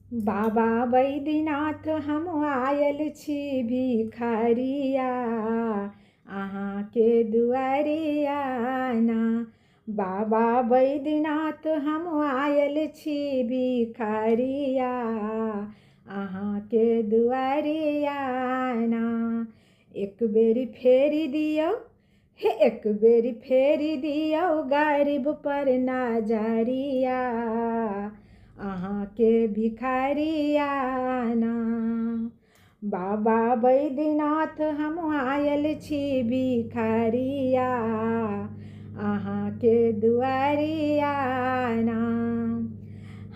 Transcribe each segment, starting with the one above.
बाबा बैद्यनाथ हम आयल छी भिखारिया, अहाँ के दुआरिया ना। बाबा बैद्यनाथ हम आयल छी भिखारिया, अहाँ के दुआरिया ना। एक बेरी फेरी दियौ हे, एक बेरी फेरी दियौ गरीब पर नजरिया, अहाँ के भिखारिया ना। बाबा बैद्यनाथ हम आयल छी भिखारिया, अहाँ के दुआरिया ना।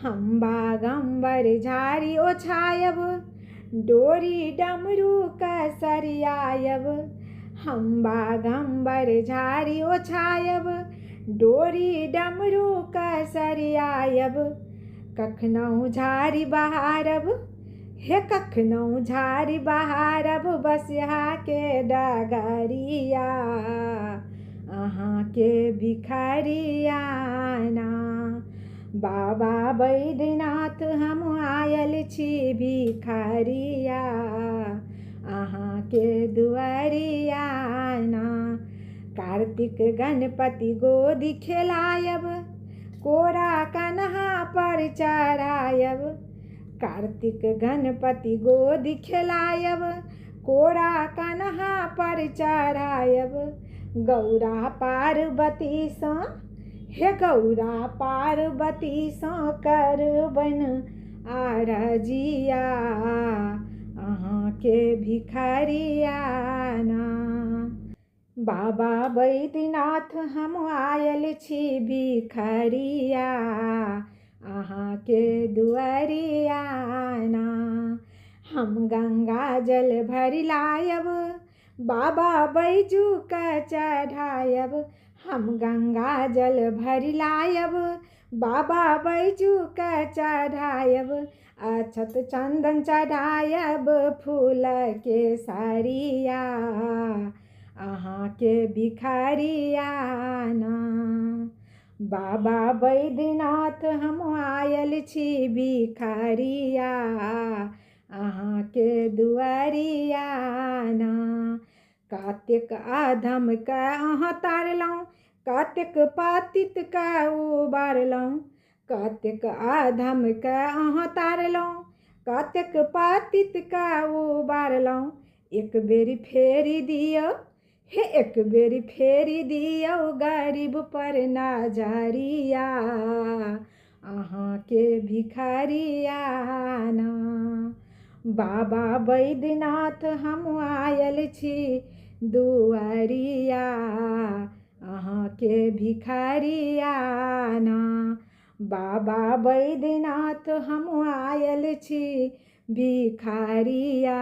हम बागम्बर झाड़ी ओछायब, डोरी डमरू कसरियायब। हम बागम्बर झाड़ी ओछायब, डोरी डमरू कसरियायब। कखनहु झाड़ी बहारब हे, कखनहु झाड़ी बहारब बसिया के डगरिया, अहाँ के भिखारिया ना। बाबा बैद्यनाथ हम आयल छी भिखारिया, अहाँ के दुआरिया ना। कार्तिक गणपति गोदी खेलायब, कोरा कन्हा पर चढ़ायब। कार्तिक गणपति गोदी खेलायब, कोरा कन्हा पर चढ़ायब। गौरा पार्वती सँ हे, गौरा पार्वती सँ करबन आरजिया, अहाँ के भिखारिया ना। बाबा बैद्यनाथ हम आयल छी भिखारिया, अहाँ के दुआरिया ना। हम गंगा जल भरि लायब, बाबा बैजू के चढ़ायब। हम गंगा जल भरि लायब, बाबा बैजू के चढ़ायब। अक्षत चंदन चढ़ायब, फूल के सरिया, अहाँ के भिखारिया ना। बाबा बैद्यनाथ हम आयल छी भिखारिया, अहाँ के दुआरिया ना। कतेक अधम के अहाँ तारलहुँ, कतेक पतित के उबारलहुँ। कतेक अधम के अहाँ तारलहुँ, कतेक पतित के उबारलहुँ। एक बेरी फेरी दियौ हे, एक बेरी फेरी दियौ गरीब पर नजरिया, अहाँ के भिखारिया ना। बाबा बैद्यनाथ हम आयल छी दुआरिया, अहाँ के भिखारिया ना। बाबा बैद्यनाथ हम आयल छी भिखारिया,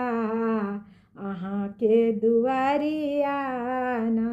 अहाँ के दुआरिया ना।